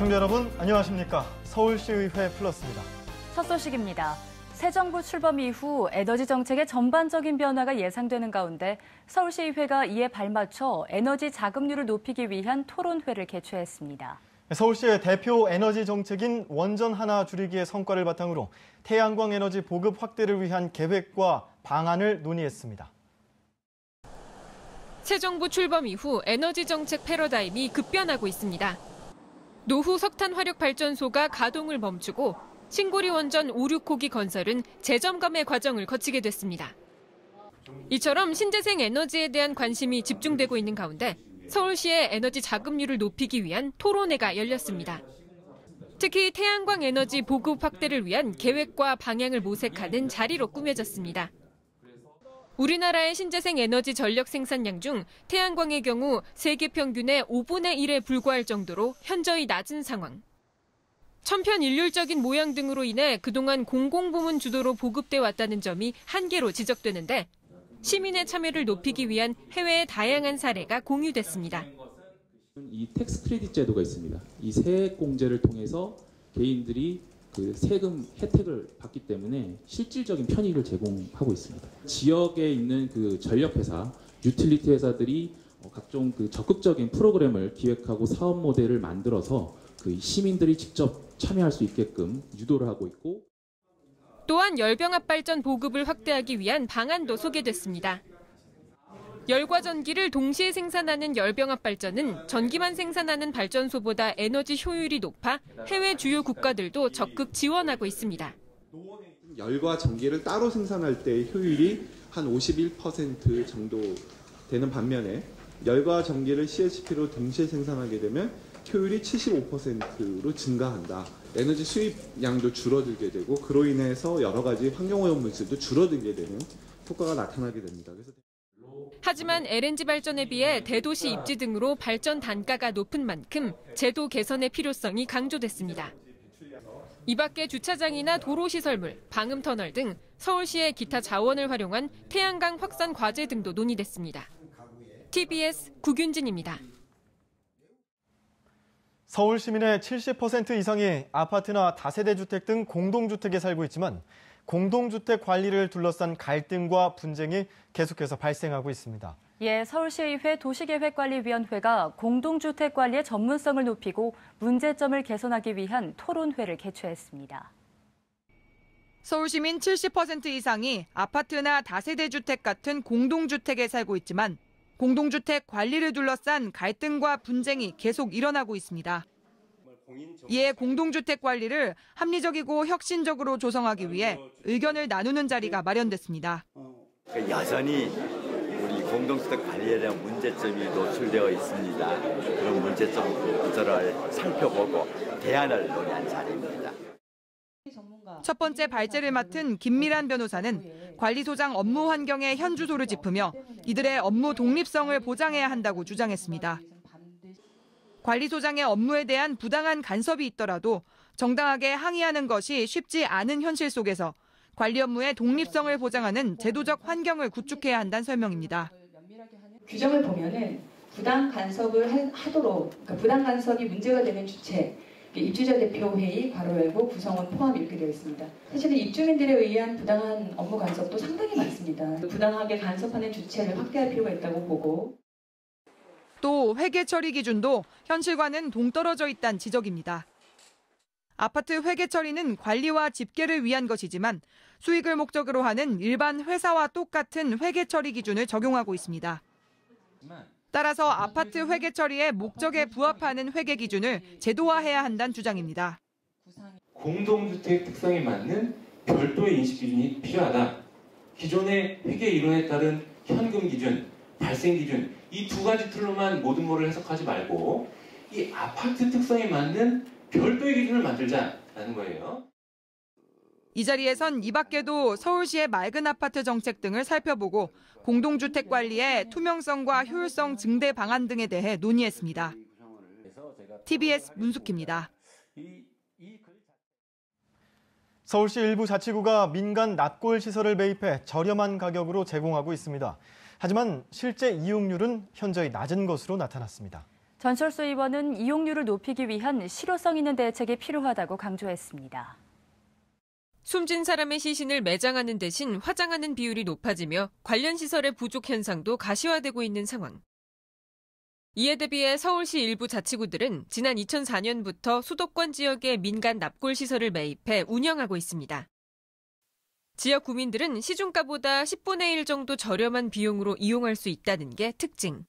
시청자 여러분, 안녕하십니까? 서울시의회 플러스입니다. 첫 소식입니다. 새 정부 출범 이후 에너지 정책의 전반적인 변화가 예상되는 가운데 서울시의회가 이에 발맞춰 에너지 자급률을 높이기 위한 토론회를 개최했습니다. 서울시의 대표 에너지 정책인 원전 하나 줄이기의 성과를 바탕으로 태양광 에너지 보급 확대를 위한 계획과 방안을 논의했습니다. 새 정부 출범 이후 에너지 정책 패러다임이 급변하고 있습니다. 노후 석탄 화력 발전소가 가동을 멈추고 신고리 원전 5, 6호기 건설은 재점검의 과정을 거치게 됐습니다. 이처럼 신재생 에너지에 대한 관심이 집중되고 있는 가운데 서울시의 에너지 자급률을 높이기 위한 토론회가 열렸습니다. 특히 태양광 에너지 보급 확대를 위한 계획과 방향을 모색하는 자리로 꾸며졌습니다. 우리나라의 신재생 에너지 전력 생산량 중 태양광의 경우 세계 평균의 5분의 1에 불과할 정도로 현저히 낮은 상황. 천편일률적인 모양 등으로 인해 그동안 공공부문 주도로 보급돼 왔다는 점이 한계로 지적되는데 시민의 참여를 높이기 위한 해외의 다양한 사례가 공유됐습니다. 이 텍스 크레딧 제도가 있습니다. 이 세액 공제를 통해서 개인들이 그 세금 혜택을 받기 때문에 실질적인 편익을 제공하고 있습니다. 지역에 있는 그 전력회사, 유틸리티 회사들이 각종 그 적극적인 프로그램을 기획하고 사업 모델을 만들어서 그 시민들이 직접 참여할 수 있게끔 유도를 하고 있고, 또한 열병합 발전 보급을 확대하기 위한 방안도 소개됐습니다. 열과 전기를 동시에 생산하는 열병합 발전은 전기만 생산하는 발전소보다 에너지 효율이 높아 해외 주요 국가들도 적극 지원하고 있습니다. 열과 전기를 따로 생산할 때의 효율이 한 51% 정도 되는 반면에 열과 전기를 CHP로 동시에 생산하게 되면 효율이 75%로 증가한다. 에너지 수입량도 줄어들게 되고 그로 인해서 여러 가지 환경오염 물질도 줄어들게 되는 효과가 나타나게 됩니다. 그래서 하지만 LNG 발전에 비해 대도시 입지 등으로 발전 단가가 높은 만큼 제도 개선의 필요성이 강조됐습니다. 이 밖에 주차장이나 도로시설물, 방음터널 등 서울시의 기타 자원을 활용한 태양광 확산 과제 등도 논의됐습니다. TBS 구균진입니다. 서울 시민의 70% 이상이 아파트나 다세대 주택 등 공동주택에 살고 있지만 공동주택 관리를 둘러싼 갈등과 분쟁이 계속해서 발생하고 있습니다. 예, 서울시의회 도시계획관리위원회가 공동주택 관리의 전문성을 높이고 문제점을 개선하기 위한 토론회를 개최했습니다. 서울시민 70% 이상이 아파트나 다세대 주택 같은 공동주택에 살고 있지만 공동주택 관리를 둘러싼 갈등과 분쟁이 계속 일어나고 있습니다. 이에 공동주택 관리를 합리적이고 혁신적으로 조성하기 위해 의견을 나누는 자리가 마련됐습니다. 여전히 우리 공동주택 관리에 대한 문제점이 노출되어 있습니다. 그런 문제점들을 살펴보고 대안을 논의한 자리입니다. 첫 번째 발제를 맡은 김미란 변호사는 관리소장 업무 환경의 현주소를 짚으며 이들의 업무 독립성을 보장해야 한다고 주장했습니다. 관리소장의 업무에 대한 부당한 간섭이 있더라도 정당하게 항의하는 것이 쉽지 않은 현실 속에서 관리 업무의 독립성을 보장하는 제도적 환경을 구축해야 한다는 설명입니다. 규정을 보면은 부당 간섭을 하도록, 그러니까 부당 간섭이 문제가 되는 주체, 입주자 대표 회의, 괄호 열고 구성원 포함 이렇게 되어 있습니다. 사실은 입주민들에 의한 부당한 업무 간섭도 상당히 많습니다. 부당하게 간섭하는 주체를 확대할 필요가 있다고 보고. 또 회계 처리 기준도 현실과는 동떨어져 있다는 지적입니다. 아파트 회계 처리는 관리와 집계를 위한 것이지만 수익을 목적으로 하는 일반 회사와 똑같은 회계 처리 기준을 적용하고 있습니다. 따라서 아파트 회계 처리의 목적에 부합하는 회계 기준을 제도화해야 한다는 주장입니다. 공동주택 특성에 맞는 별도의 인식 기준이 필요하다. 기존의 회계 이론에 따른 현금 기준, 발생 기준 이 두 가지 틀로만 모든 것을 해석하지 말고 이 아파트 특성에 맞는 별도의 기준을 만들자라는 거예요. 이 자리에선 이 밖에도 서울시의 맑은 아파트 정책 등을 살펴보고 공동주택 관리의 투명성과 효율성 증대 방안 등에 대해 논의했습니다. TBS 문숙희입니다. 서울시 일부 자치구가 민간 납골 시설을 매입해 저렴한 가격으로 제공하고 있습니다. 하지만 실제 이용률은 현저히 낮은 것으로 나타났습니다. 전철수 의원은 이용률을 높이기 위한 실효성 있는 대책이 필요하다고 강조했습니다. 숨진 사람의 시신을 매장하는 대신 화장하는 비율이 높아지며 관련 시설의 부족 현상도 가시화되고 있는 상황. 이에 대비해 서울시 일부 자치구들은 지난 2004년부터 수도권 지역의 민간 납골 시설을 매입해 운영하고 있습니다. 지역 구민들은 시중가보다 10분의 1 정도 저렴한 비용으로 이용할 수 있다는 게 특징.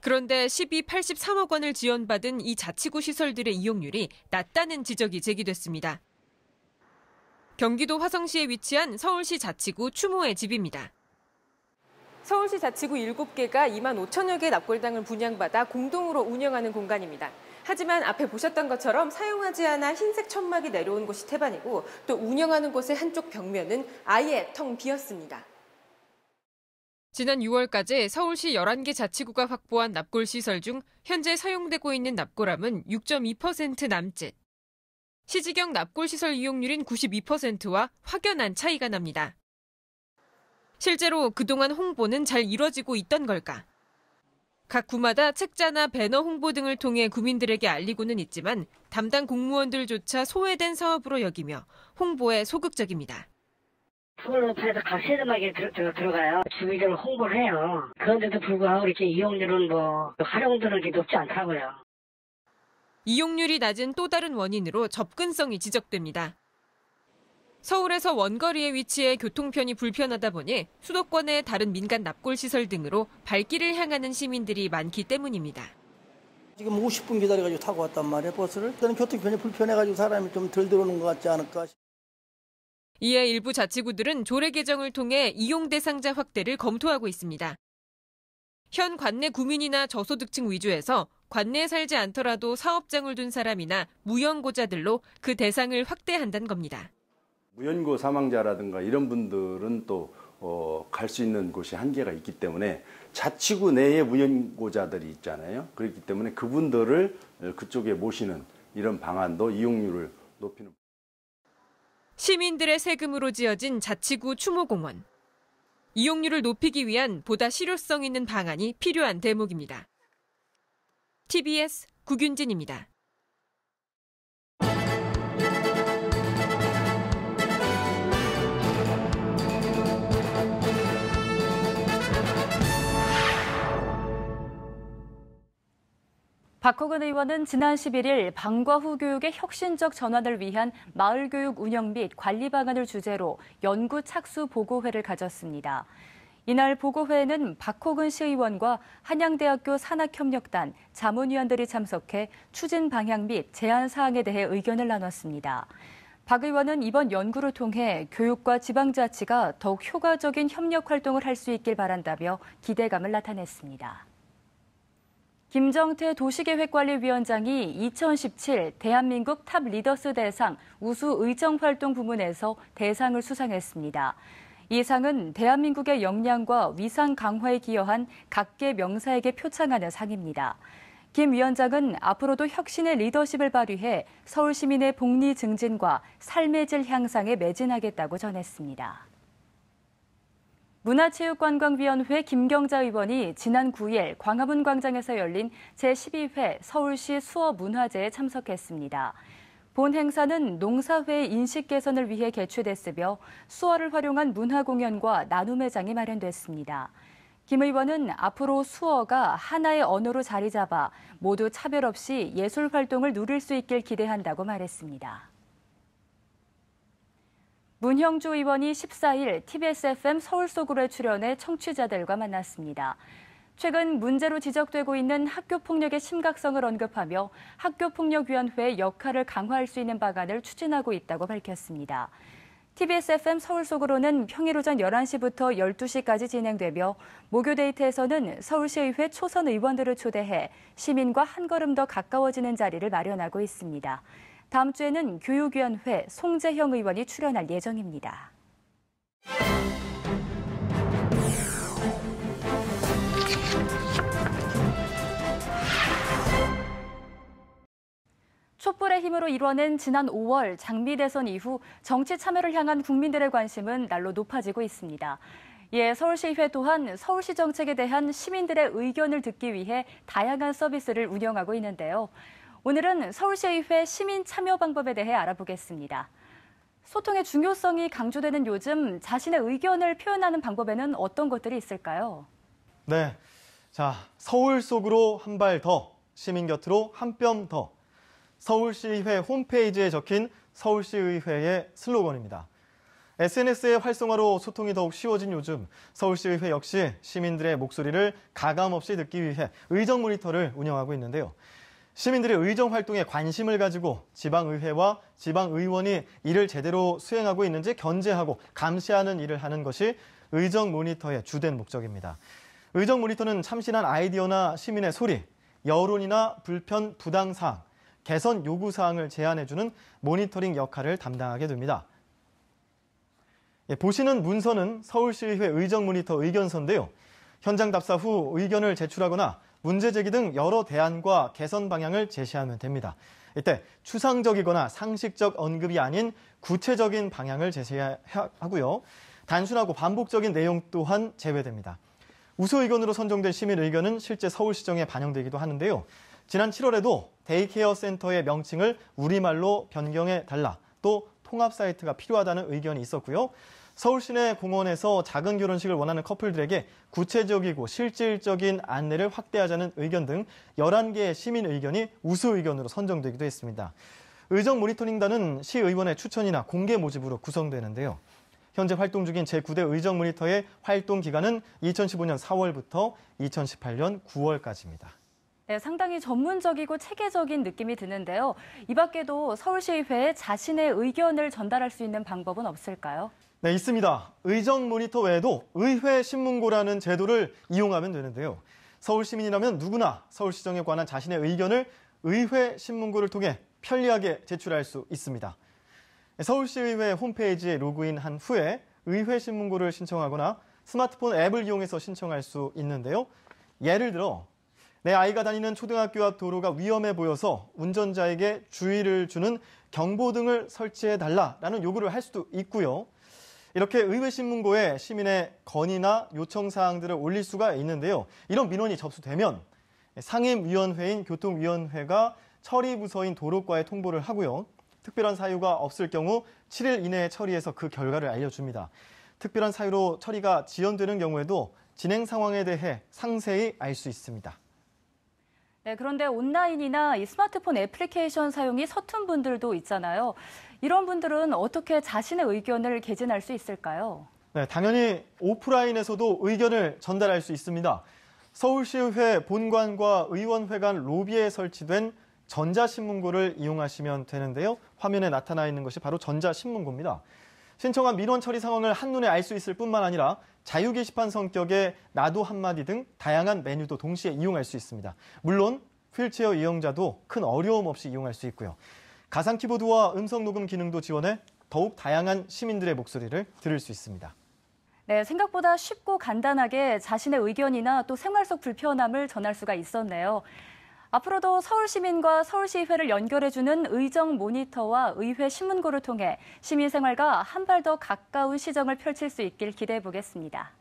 그런데 83억 원을 지원받은 이 자치구 시설들의 이용률이 낮다는 지적이 제기됐습니다. 경기도 화성시에 위치한 서울시 자치구 추모의 집입니다. 서울시 자치구 7개가 2만 5천여 개의 납골당을 분양받아 공동으로 운영하는 공간입니다. 하지만 앞에 보셨던 것처럼 사용하지 않아 흰색 천막이 내려온 곳이 태반이고 또 운영하는 곳의 한쪽 벽면은 아예 텅 비었습니다. 지난 6월까지 서울시 11개 자치구가 확보한 납골 시설 중 현재 사용되고 있는 납골함은 6.2% 남짓. 시지경 납골 시설 이용률인 92%와 확연한 차이가 납니다. 실제로 그동안 홍보는 잘 이뤄지고 있던 걸까? 각 구마다 책자나 배너 홍보 등을 통해 구민들에게 알리고는 있지만 담당 공무원들조차 소외된 사업으로 여기며 홍보에 소극적입니다. 서울로파에서 각 세대마게 들어가요. 주기적으로 홍보를 해요. 그런데도 불구하고 이렇게 이용률은 활용도는 이렇게 높지 않더라고요. 이용률이 낮은 또 다른 원인으로 접근성이 지적됩니다. 서울에서 원거리에 위치해 교통편이 불편하다 보니 수도권의 다른 민간 납골 시설 등으로 발길을 향하는 시민들이 많기 때문입니다. 지금 50분 기다려가지고 타고 왔단 말이에요, 버스를. 일단 교통편이 불편해가지고 사람이 좀 덜 들어오는 것 같지 않을까. 이에 일부 자치구들은 조례 개정을 통해 이용 대상자 확대를 검토하고 있습니다. 현 관내 구민이나 저소득층 위주에서 관내에 살지 않더라도 사업장을 둔 사람이나 무연고자들로 그 대상을 확대한다는 겁니다. 무연고 사망자라든가 이런 분들은 또 갈 수 있는 곳이 한계가 있기 때문에 자치구 내에 무연고자들이 있잖아요. 그렇기 때문에 그분들을 그쪽에 모시는 이런 방안도 이용률을 높이는. 시민들의 세금으로 지어진 자치구 추모공원. 이용률을 높이기 위한 보다 실효성 있는 방안이 필요한 대목입니다. TBS 구균진입니다. 박호근 의원은 지난 11일 방과 후 교육의 혁신적 전환을 위한 마을교육 운영 및 관리 방안을 주제로 연구 착수 보고회를 가졌습니다. 이날 보고회에는 박호근 시의원과 한양대학교 산학협력단, 자문위원들이 참석해 추진 방향 및 제안 사항에 대해 의견을 나눴습니다. 박 의원은 이번 연구를 통해 교육과 지방자치가 더욱 효과적인 협력 활동을 할 수 있길 바란다며 기대감을 나타냈습니다. 김정태 도시계획관리위원장이 2017 대한민국 탑 리더스 대상 우수 의정활동 부문에서 대상을 수상했습니다. 이 상은 대한민국의 역량과 위상 강화에 기여한 각계 명사에게 표창하는 상입니다. 김 위원장은 앞으로도 혁신의 리더십을 발휘해 서울 시민의 복리 증진과 삶의 질 향상에 매진하겠다고 전했습니다. 문화체육관광위원회 김경자 의원이 지난 9일 광화문 광장에서 열린 제12회 서울시 수어문화제에 참석했습니다. 본 행사는 농사회의 인식 개선을 위해 개최됐으며 수어를 활용한 문화공연과 나눔회장이 마련됐습니다. 김 의원은 앞으로 수어가 하나의 언어로 자리 잡아 모두 차별 없이 예술 활동을 누릴 수 있길 기대한다고 말했습니다. 문형주 의원이 14일 TBS FM 서울 속으로에 출연해 청취자들과 만났습니다. 최근 문제로 지적되고 있는 학교폭력의 심각성을 언급하며 학교폭력위원회의 역할을 강화할 수 있는 방안을 추진하고 있다고 밝혔습니다. TBS FM 서울 속으로는 평일 오전 11시부터 12시까지 진행되며 모교데이트에서는 서울시의회 초선 의원들을 초대해 시민과 한 걸음 더 가까워지는 자리를 마련하고 있습니다. 다음 주에는 교육위원회 송재형 의원이 출연할 예정입니다. 촛불의 힘으로 이뤄낸 지난 5월 장미 대선 이후 정치 참여를 향한 국민들의 관심은 날로 높아지고 있습니다. 이에 서울시의회 또한 서울시 정책에 대한 시민들의 의견을 듣기 위해 다양한 서비스를 운영하고 있는데요. 오늘은 서울시의회 시민 참여 방법에 대해 알아보겠습니다. 소통의 중요성이 강조되는 요즘 자신의 의견을 표현하는 방법에는 어떤 것들이 있을까요? 네, 자, 서울 속으로 한 발 더, 시민 곁으로 한 뼘 더. 서울시의회 홈페이지에 적힌 서울시의회의 슬로건입니다. SNS의 활성화로 소통이 더욱 쉬워진 요즘, 서울시의회 역시 시민들의 목소리를 가감없이 듣기 위해 의정 모니터를 운영하고 있는데요. 시민들의 의정 활동에 관심을 가지고 지방의회와 지방의원이 이를 제대로 수행하고 있는지 견제하고 감시하는 일을 하는 것이 의정 모니터의 주된 목적입니다. 의정 모니터는 참신한 아이디어나 시민의 소리, 여론이나 불편, 부당사항, 개선 요구사항을 제안해주는 모니터링 역할을 담당하게 됩니다. 보시는 문서는 서울시의회 의정 모니터 의견서인데요. 현장 답사 후 의견을 제출하거나 문제 제기 등 여러 대안과 개선 방향을 제시하면 됩니다. 이때 추상적이거나 상식적 언급이 아닌 구체적인 방향을 제시하고요. 단순하고 반복적인 내용 또한 제외됩니다. 우수 의견으로 선정된 시민 의견은 실제 서울시정에 반영되기도 하는데요. 지난 7월에도 데이케어 센터의 명칭을 우리말로 변경해달라, 또 통합 사이트가 필요하다는 의견이 있었고요. 서울 시내 공원에서 작은 결혼식을 원하는 커플들에게 구체적이고 실질적인 안내를 확대하자는 의견 등 11개의 시민 의견이 우수 의견으로 선정되기도 했습니다. 의정 모니터링단은 시의원의 추천이나 공개 모집으로 구성되는데요. 현재 활동 중인 제9대 의정 모니터의 활동 기간은 2015년 4월부터 2018년 9월까지입니다. 네, 상당히 전문적이고 체계적인 느낌이 드는데요. 이 밖에도 서울시의회에 자신의 의견을 전달할 수 있는 방법은 없을까요? 네, 있습니다. 의정 모니터 외에도 의회 신문고라는 제도를 이용하면 되는데요. 서울 시민이라면 누구나 서울시정에 관한 자신의 의견을 의회 신문고를 통해 편리하게 제출할 수 있습니다. 서울시의회 홈페이지에 로그인한 후에 의회 신문고를 신청하거나 스마트폰 앱을 이용해서 신청할 수 있는데요. 예를 들어 내 아이가 다니는 초등학교 앞 도로가 위험해 보여서 운전자에게 주의를 주는 경보등을 설치해달라라는 요구를 할 수도 있고요. 이렇게 의회 신문고에 시민의 건의나 요청 사항들을 올릴 수가 있는데요. 이런 민원이 접수되면 상임위원회인 교통위원회가 처리 부서인 도로과에 통보를 하고요. 특별한 사유가 없을 경우 7일 이내에 처리해서 그 결과를 알려줍니다. 특별한 사유로 처리가 지연되는 경우에도 진행 상황에 대해 상세히 알 수 있습니다. 네, 그런데 온라인이나 이 스마트폰 애플리케이션 사용이 서툰 분들도 있잖아요. 이런 분들은 어떻게 자신의 의견을 개진할 수 있을까요? 네, 당연히 오프라인에서도 의견을 전달할 수 있습니다. 서울시의회 본관과 의원회관 로비에 설치된 전자신문고를 이용하시면 되는데요. 화면에 나타나 있는 것이 바로 전자신문고입니다. 신청한 민원 처리 상황을 한눈에 알 수 있을 뿐만 아니라 자유 게시판 성격의 나도 한마디 등 다양한 메뉴도 동시에 이용할 수 있습니다. 물론 휠체어 이용자도 큰 어려움 없이 이용할 수 있고요. 가상 키보드와 음성 녹음 기능도 지원해 더욱 다양한 시민들의 목소리를 들을 수 있습니다. 네, 생각보다 쉽고 간단하게 자신의 의견이나 또 생활 속 불편함을 전할 수가 있었네요. 앞으로도 서울시민과 서울시의회를 연결해주는 의정 모니터와 의회 신문고를 통해 시민 생활과 한 발 더 가까운 시정을 펼칠 수 있길 기대해 보겠습니다.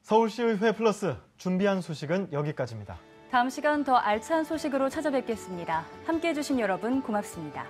서울시의회 플러스 준비한 소식은 여기까지입니다. 다음 시간 더 알찬 소식으로 찾아뵙겠습니다. 함께해 주신 여러분 고맙습니다.